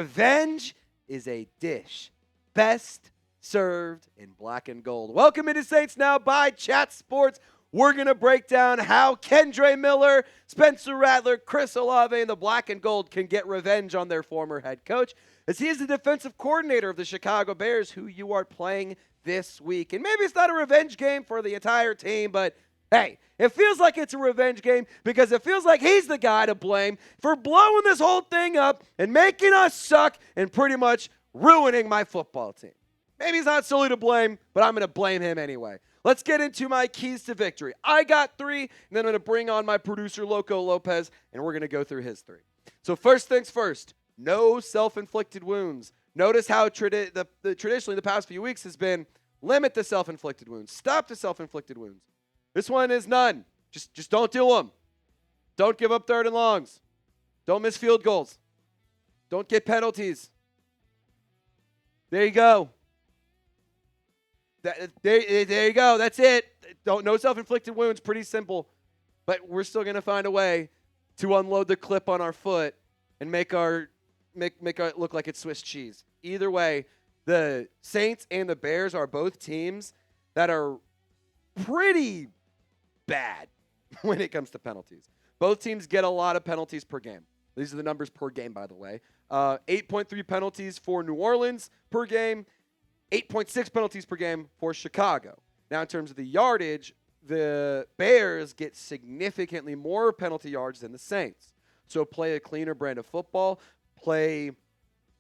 revenge is a dish best served in black and gold. Welcome into Saints Now by Chat Sports. We're going to break down how Kendre Miller, Spencer Rattler, Chris Olave, and the black and gold can get revenge on their former head coach, as he is the defensive coordinator of the Chicago Bears, who you are playing this week. And maybe it's not a revenge game for the entire team, but hey, it feels like it's a revenge game because it feels like he's the guy to blame for blowing this whole thing up and making us suck and pretty much ruining my football team. Maybe he's not solely to blame, but I'm going to blame him anyway. Let's get into my keys to victory. I got 3, and then I'm going to bring on my producer, Loco Lopez, and we're going to go through his 3. So first things first, no self-inflicted wounds. Notice how traditionally the past few weeks has been limit the self-inflicted wounds, stop the self-inflicted wounds. This one is none. Just don't do them. Don't give up 3rd and longs. Don't miss field goals. Don't get penalties. There you go. There you go. That's it. No self-inflicted wounds. Pretty simple. But we're still going to find a way to unload the clip on our foot and make our look like it's Swiss cheese. Either way, the Saints and the Bears are both teams that are pretty bad when it comes to penalties. Both teams get a lot of penalties per game. These are the numbers per game, by the way. 8.3 penalties for New Orleans per game. 8.6 penalties per game for Chicago. Now, in terms of the yardage, the Bears get significantly more penalty yards than the Saints. So play a cleaner brand of football, play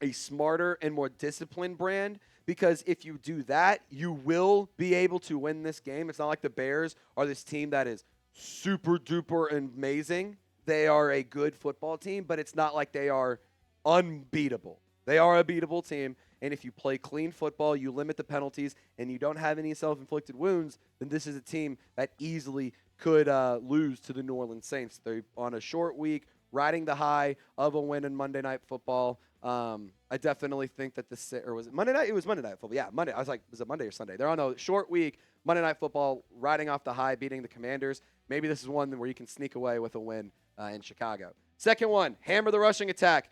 a smarter and more disciplined brand, because if you do that, you will be able to win this game. It's not like the Bears are this team that is super duper amazing. They are a good football team, but it's not like they are unbeatable. They are a beatable team. And if you play clean football, you limit the penalties, and you don't have any self-inflicted wounds, then this is a team that easily could lose to the New Orleans Saints. They're on a short week, riding the high of a win in Monday Night Football. I definitely think that or was it Monday night? It was Monday Night Football. Yeah, Monday. I was like, was it Monday or Sunday? They're on a short week, Monday Night Football, riding off the high, beating the Commanders. Maybe this is one where you can sneak away with a win in Chicago. Second one, hammer the rushing attack.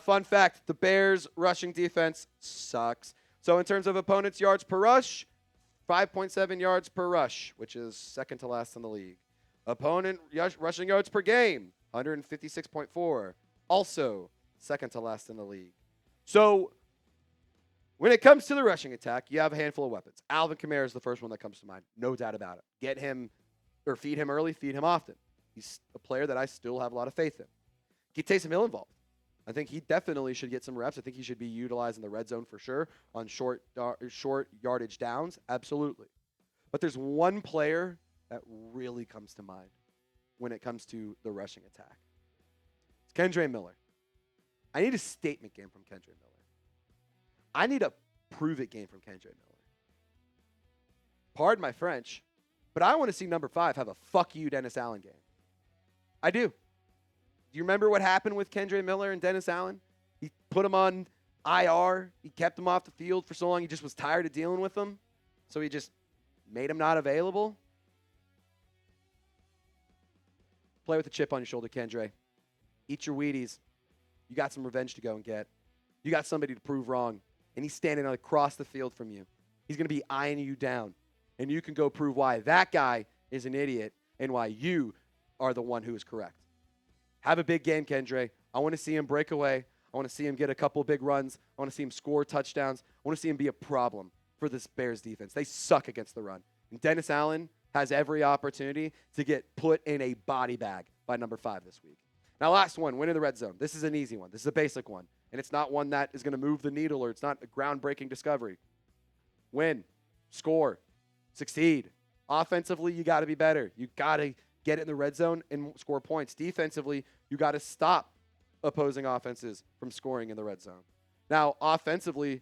Fun fact, the Bears' rushing defense sucks. So in terms of opponents' yards per rush, 5.7 yards per rush, which is second to last in the league. Opponent rushing yards per game, 156.4, also second to last in the league. So when it comes to the rushing attack, you have a handful of weapons. Alvin Kamara is the first one that comes to mind, no doubt about it. Get him or feed him early, feed him often. He's a player that I still have a lot of faith in. Get Taysom Hill involved. I think he definitely should get some reps. I think he should be utilized in the red zone for sure on short yardage downs, absolutely. But there's one player that really comes to mind when it comes to the rushing attack. It's Kendre Miller. I need a statement game from Kendre Miller. I need a prove-it game from Kendre Miller. Pardon my French, but I want to see number 5 have a fuck you Dennis Allen game. I do. Do you remember what happened with Kendre Miller and Dennis Allen? He put him on IR. He kept him off the field for so long. He just was tired of dealing with them. So he just made him not available. Play with a chip on your shoulder, Kendre. Eat your Wheaties. You got some revenge to go and get. You got somebody to prove wrong. And he's standing across the field from you. He's going to be eyeing you down. And you can go prove why that guy is an idiot and why you are the one who is correct. Have a big game, Kendre. I want to see him break away. I want to see him get a couple big runs. I want to see him score touchdowns. I want to see him be a problem for this Bears defense. They suck against the run. And Dennis Allen has every opportunity to get put in a body bag by number 5 this week. Now, last one, win in the red zone. This is an easy one. This is a basic one. And it's not one that is going to move the needle, or it's not a groundbreaking discovery. Win, score, succeed. Offensively, you got to be better. You got to get it in the red zone and score points. Defensively, you got to stop opposing offenses from scoring in the red zone. Now, offensively,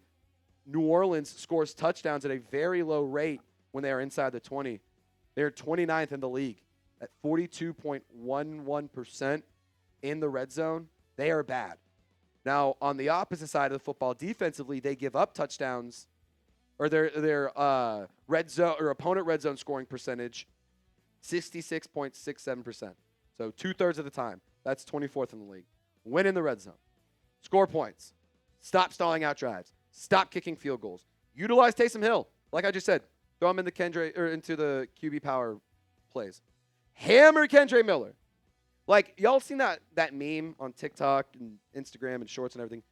New Orleans scores touchdowns at a very low rate when they are inside the 20. They're 29th in the league at 42.11% in the red zone. They are bad. Now, on the opposite side of the football, defensively, they give up touchdowns, or their red zone or opponent red zone scoring percentage, 66.67%. So 2/3 of the time. That's 24th in the league. Win in the red zone. Score points, Stop stalling out drives. Stop kicking field goals. Utilize Taysom Hill. Like I just said, throw him in the Kendre or into the QB power plays. Hammer Kendre Miller. Like, y'all seen that meme on TikTok and Instagram and shorts and everything?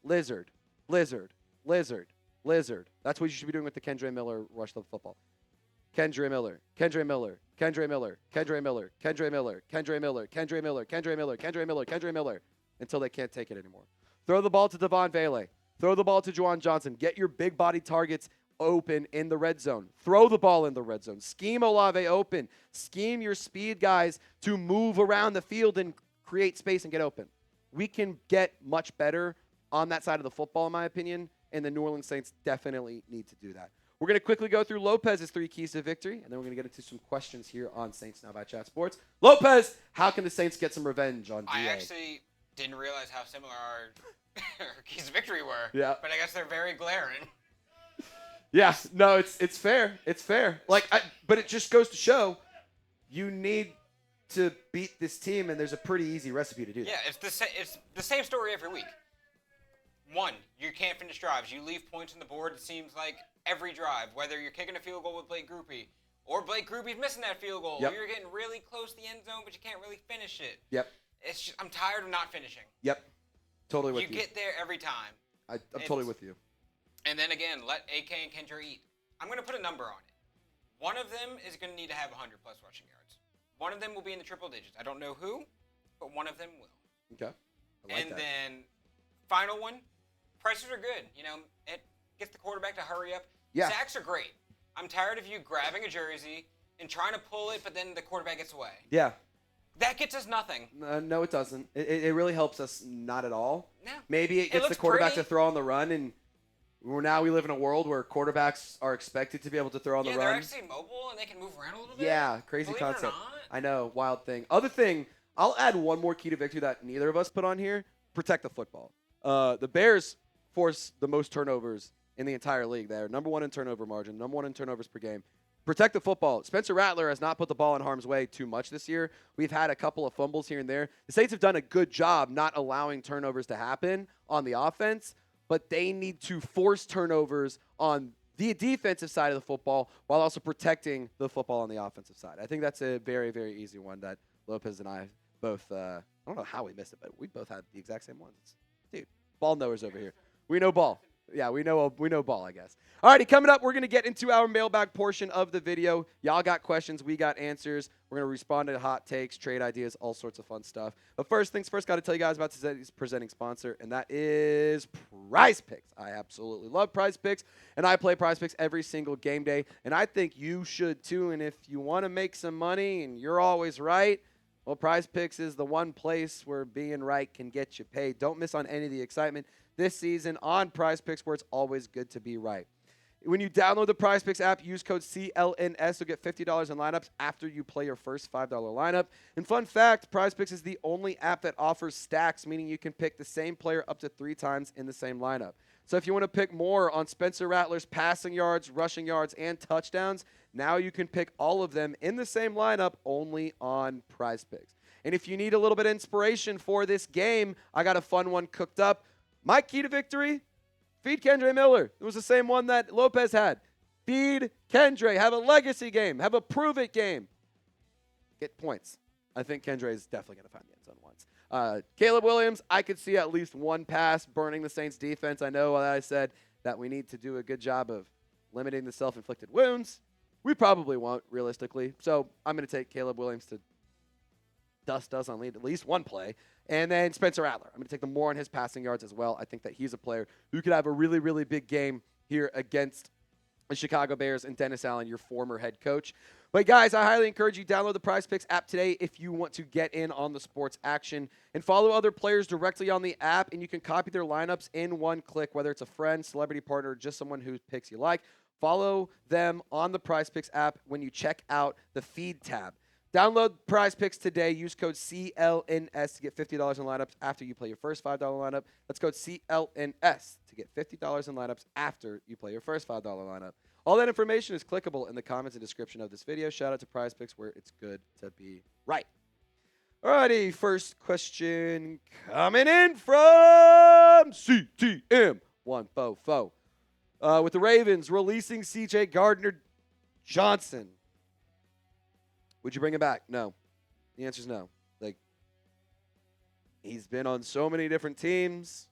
Lizard, lizard, lizard, lizard. That's what you should be doing with the Kendre Miller rush the football. Kendre Miller, Kendre Miller, Kendre Miller, Kendre Miller, Kendre Miller, Kendre Miller, Kendre Miller, Kendre Miller, Kendre Miller, Kendre Miller, until they can't take it anymore. Throw the ball to Devaughn Vele. Throw the ball to Devaughn Johnson. Get your big body targets open in the red zone. Throw the ball in the red zone. Scheme Olave open. Scheme your speed guys to move around the field and create space and get open. We can get much better on that side of the football, in my opinion, and the New Orleans Saints definitely need to do that. We're going to quickly go through Lopez's 3 keys to victory, and then we're going to get into some questions here on Saints Now by Chat Sports. Lopez, how can the Saints get some revenge on DA? I actually didn't realize how similar our keys to victory were. Yeah. But I guess they're very glaring. Yeah, no, it's fair. It's fair. But it just goes to show you need to beat this team, and there's a pretty easy recipe to do that. Yeah, it's the same story every week. 1, you can't finish drives. You leave points on the board, it seems like, every drive, whether you're kicking a field goal with Blake Groupie, or Blake Groupie's missing that field goal, Yep. or you're getting really close to the end zone, but you can't really finish it. Yep. It's just, I'm tired of not finishing. Yep. Totally with You you. get there every time. I'm totally with you. And then again, let AK and Kendre eat. I'm going to put a number on it. One of them is going to need to have 100-plus rushing yards. One of them will be in the triple digits. I don't know who, but one of them will. Okay. I like that. Then, final one, prices are good. You know, it gets the quarterback to hurry up. Yeah. Sacks are great. I'm tired of you grabbing a jersey and trying to pull it, but then the quarterback gets away. Yeah. That gets us nothing. No, it doesn't. It really helps us not at all. No. Maybe it gets the quarterback pretty. to throw on the run, and we live in a world where quarterbacks are expected to be able to throw on the Yeah, run. they're actually mobile, and they can move around a little bit. Yeah, crazy Believe concept. It or not. I know, wild thing. Other thing, I'll add one more key to victory that neither of us put on here. Protect the football. The Bears force the most turnovers in the entire league. They're number 1 in turnover margin, number 1 in turnovers per game. Protect the football. Spencer Rattler has not put the ball in harm's way too much this year. We've had a couple of fumbles here and there. The Saints have done a good job not allowing turnovers to happen on the offense, but they need to force turnovers on the defensive side of the football while also protecting the football on the offensive side. I think that's a very, very easy one that Lopez and I both, I don't know how we missed it, but we both had the exact same ones. Dude, ball knowers over here. We know ball. Yeah, we know ball, I guess. All righty, coming up, we're going to get into our mailbag portion of the video. Y'all got questions. We got answers. We're going to respond to hot takes, trade ideas, all sorts of fun stuff. But first things first, got to tell you guys about today's presenting sponsor, and that is PrizePicks. I absolutely love PrizePicks, and I play PrizePicks every single game day, and I think you should too. And if you want to make some money and you're always right, well, PrizePicks is the one place where being right can get you paid. Don't miss on any of the excitement this season on PrizePicks, where it's always good to be right. When you download the PrizePicks app, use code CLNS. You'll get $50 in lineups after you play your first $5 lineup. And fun fact, PrizePicks is the only app that offers stacks, meaning you can pick the same player up to 3 times in the same lineup. So if you want to pick more on Spencer Rattler's passing yards, rushing yards, and touchdowns, now you can pick all of them in the same lineup only on PrizePicks. And if you need a little bit of inspiration for this game, I got a fun one cooked up. My key to victory, feed Kendre Miller. It was the same one that Lopez had. Feed Kendre. Have a legacy game. Have a prove-it game. Get points. I think Kendre is definitely going to find the end zone once. Caleb Williams, I could see at least one pass burning the Saints defense. I know that I said that we need to do a good job of limiting the self-inflicted wounds. We probably won't, realistically. So I'm going to take Caleb Williams to dust us on at least one play. And then Spencer Rattler. I'm going to take the more on his passing yards as well. I think that he's a player who could have a really, really big game here against the Chicago Bears and Dennis Allen, your former head coach. But, guys, I highly encourage you to download the PrizePicks app today if you want to get in on the sports action. And follow other players directly on the app, and you can copy their lineups in one click, whether it's a friend, celebrity partner, or just someone whose picks you like. Follow them on the PrizePicks app when you check out the feed tab. Download PrizePicks today. Use code CLNS to get $50 in lineups after you play your first $5 lineup. That's code CLNS to get $50 in lineups after you play your first $5 lineup. All that information is clickable in the comments and description of this video. Shout out to PrizePicks, where it's good to be right. Alrighty, first question coming in from CTM 144. With the Ravens releasing C.J. Gardner-Johnson, would you bring him back? No. The answer is no. Like, he's been on so many different teams.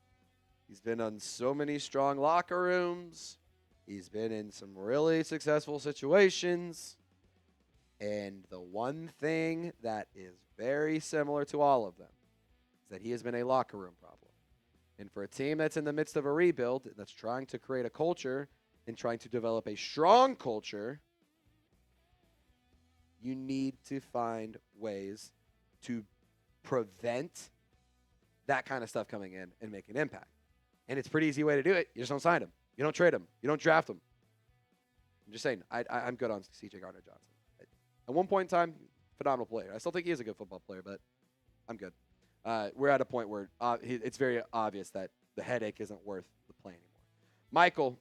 He's been on so many strong locker rooms. He's been in some really successful situations. And the one thing that is very similar to all of them is that he has been a locker room problem. And for a team that's in the midst of a rebuild, that's trying to create a culture and trying to develop a strong culture, you need to find ways to prevent that kind of stuff coming in and make an impact. And it's a pretty easy way to do it. You just don't sign him. You don't trade him. You don't draft him. I'm just saying, I'm good on C.J. Gardner-Johnson. At one point in time, phenomenal player. I still think he is a good football player, but I'm good. We're at a point where it's very obvious that the headache isn't worth the play anymore. Michael,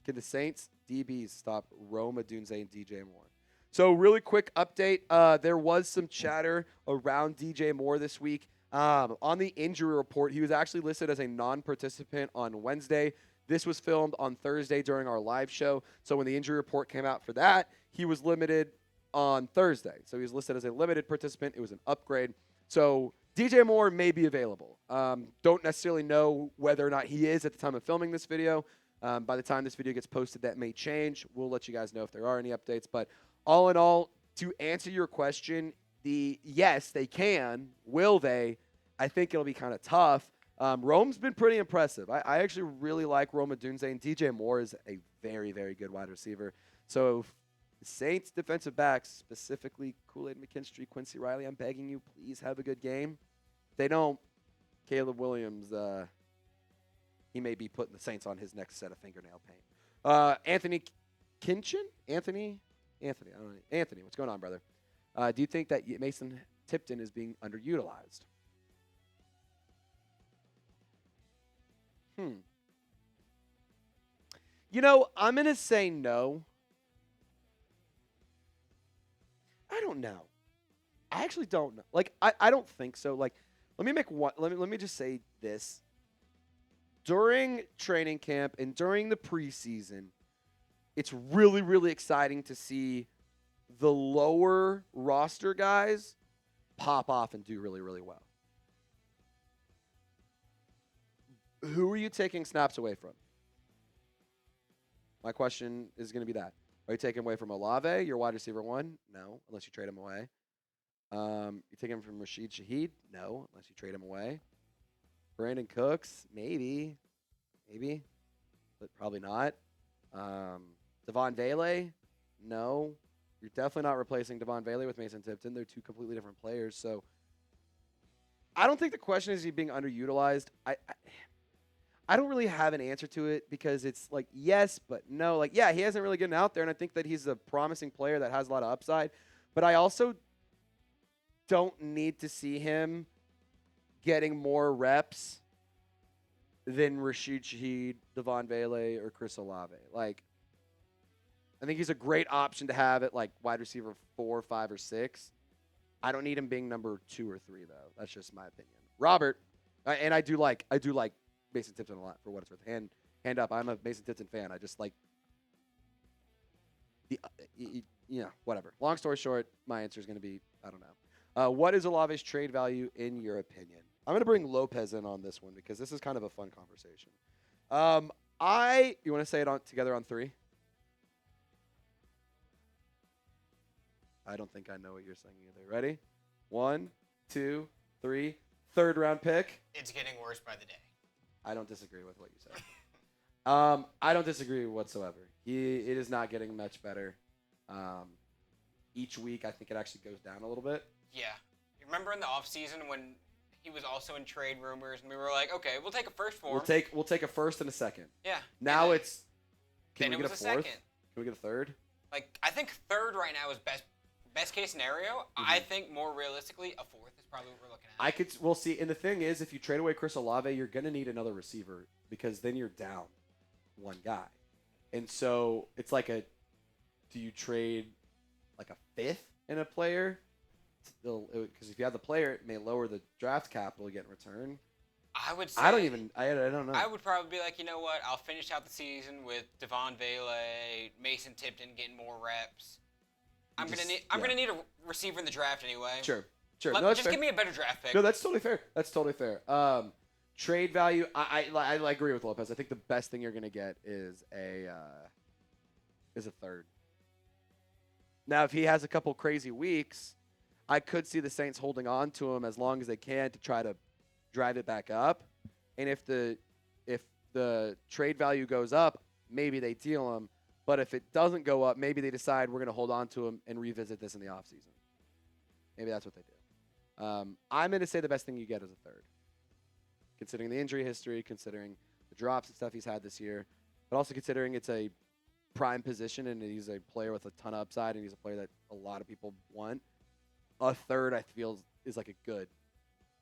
can the Saints DBs stop Rome Odunze and DJ Moore? So really quick update. There was some chatter around DJ Moore this week. On the injury report, he was actually listed as a non-participant on Wednesday. This was filmed on Thursday during our live show. So when the injury report came out for that, he was limited on Thursday. So he was listed as a limited participant. It was an upgrade. So DJ Moore may be available. Don't necessarily know whether or not he is at the time of filming this video. By the time this video gets posted, that may change. We'll let you guys know if there are any updates. But all in all, to answer your question, yes, they can. Will they? I think it'll be kind of tough. Rome's been pretty impressive. I actually really like Rome Odunze, and DJ Moore is a very, very good wide receiver. So the Saints defensive backs, specifically Kool-Aid McKinstry, Quincy Riley, I'm begging you, please have a good game. If they don't, Caleb Williams, he may be putting the Saints on his next set of fingernail paint. Anthony Kinchin? Anthony, I don't know. Anthony, what's going on, brother? Do you think that Mason Tipton is being underutilized? You know, I'm going to say no. I don't know. I actually don't know. Like, I don't think so. Like, let me just say this. During training camp and during the preseason, it's really, really exciting to see the lower roster guys pop off and do really, really well. Who are you taking snaps away from? My question is going to be that. Are you taking away from Olave, your wide receiver one? No, unless you trade him away. You taking him from Rashid Shaheed? No, unless you trade him away. Brandon Cooks? Maybe, but probably not. Devaughn Vele? No. You're definitely not replacing Devaughn Vele with Mason Tipton. They're two completely different players. So I don't think the question is he being underutilized. I don't really have an answer to it because it's like yes, but no. Like, yeah, he hasn't really gotten out there, and I think that he's a promising player that has a lot of upside. But I also don't need to see him getting more reps than Rashid Shaheed, Devaughn Vele, or Chris Olave. Like, I think he's a great option to have at like wide receiver 4, 5, or 6. I don't need him being number 2 or 3 though. That's just my opinion. Robert, and I do like Mason Tipton a lot for what it's worth. Hand up. I'm a Mason Tipton fan. I just like whatever. Long story short, my answer is going to be I don't know. What is Olave's trade value in your opinion? I'm going to bring Lopez in on this one because this is kind of a fun conversation. You want to say it together on 3? I don't think I know what you're saying either. Ready? 1, 2, 3. 3rd round pick. It's getting worse by the day. I don't disagree with what you said. I don't disagree whatsoever. It is not getting much better. Each week, I think it actually goes down a little bit. Yeah. You remember in the offseason when he was also in trade rumors, and we were like, okay, we'll take a first for him. We'll take a first and a second. Yeah. Now it's can then we it get was a 4th? second. Can we get a 3rd? Like, I think 3rd right now is best case scenario. Mm-hmm. I think more realistically, a 4th is probably what we're looking at. We'll see. And the thing is, if you trade away Chris Olave, you're going to need another receiver because then you're down one guy. And so it's like do you trade like a 5th in a player because if you have the player, it may lower the draft capital you get in return. I would say. I don't know. I would probably be like, you know what? I'll finish out the season with Devaughn, Vele, Mason Tipton getting more reps. I'm gonna need a receiver in the draft anyway. Sure. Just give me a better draft pick. No, that's totally fair. Trade value. I agree with Lopez. I think the best thing you're gonna get is a third. Now, if he has a couple crazy weeks, I could see the Saints holding on to him as long as they can to try to drive it back up. And if the trade value goes up, maybe they deal him. But if it doesn't go up, maybe they decide we're going to hold on to him and revisit this in the offseason. Maybe that's what they do. I'm going to say the best thing you get is a third, considering the injury history, considering the drops and stuff he's had this year, but also considering it's a prime position and he's a player with a ton of upside and he's a player that a lot of people want. A third, I feel, is like a good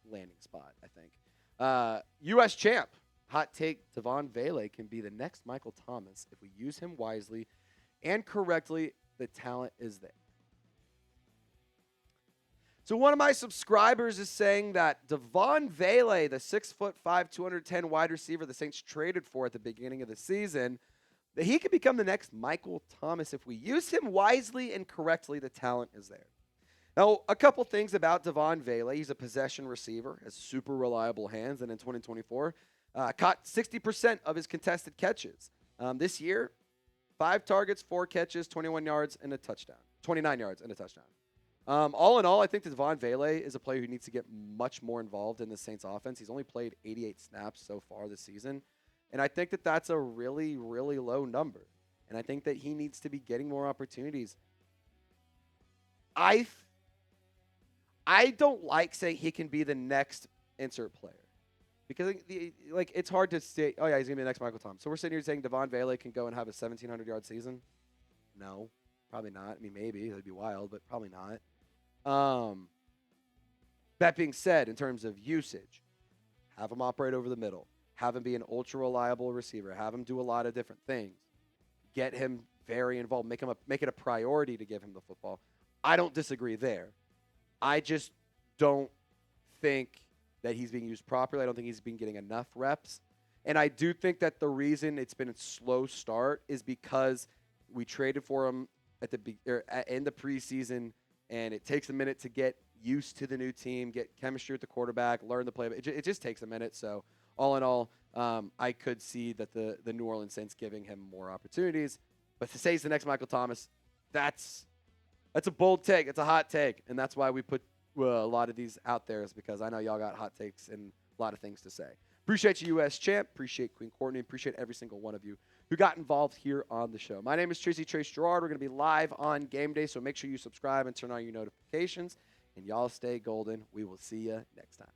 landing spot, I think. U.S. champ. Hot take, Devaughn Vele can be the next Michael Thomas. If we use him wisely and correctly, the talent is there. So one of my subscribers is saying that Devaughn Vele, the 6'5", 210 wide receiver the Saints traded for at the beginning of the season, that he could become the next Michael Thomas. If we use him wisely and correctly, the talent is there. Now, a couple things about Devaughn Vele. He's a possession receiver, has super reliable hands, and in 2024, caught 60% of his contested catches. This year, 5 targets, 4 catches, 21 yards, and a touchdown. 29 yards and a touchdown. All in all, I think that Devaughn Vele is a player who needs to get much more involved in the Saints offense. He's only played 88 snaps so far this season. And I think that that's a really, really low number. And I think that he needs to be getting more opportunities. I don't like saying he can be the next insert player. Because it's hard to say, oh, yeah, he's going to be the next Michael Thomas. So we're sitting here saying Devaughn Vele can go and have a 1,700-yard season? No, probably not. I mean, maybe. That'd be wild, but probably not. That being said, in terms of usage, have him operate over the middle. Have him be an ultra-reliable receiver. Have him do a lot of different things. Get him very involved. Make it a priority to give him the football. I don't disagree there. I just don't think that he's being used properly. I don't think he's been getting enough reps. And I do think that the reason it's been a slow start is because we traded for him in the preseason, and it takes a minute to get used to the new team, get chemistry with the quarterback, learn the play. It just takes a minute. So all in all, I could see that the New Orleans Saints giving him more opportunities. But to say he's the next Michael Thomas, that's a bold take. It's a hot take. And that's why we put a lot of these out there, is because I know y'all got hot takes and a lot of things to say. Appreciate you, U.S. champ. Appreciate Queen Courtney. Appreciate every single one of you who got involved here on the show. My name is Trace Gerard. We're going to be live on game day, so make sure you subscribe and turn on your notifications. And y'all stay golden. We will see you next time.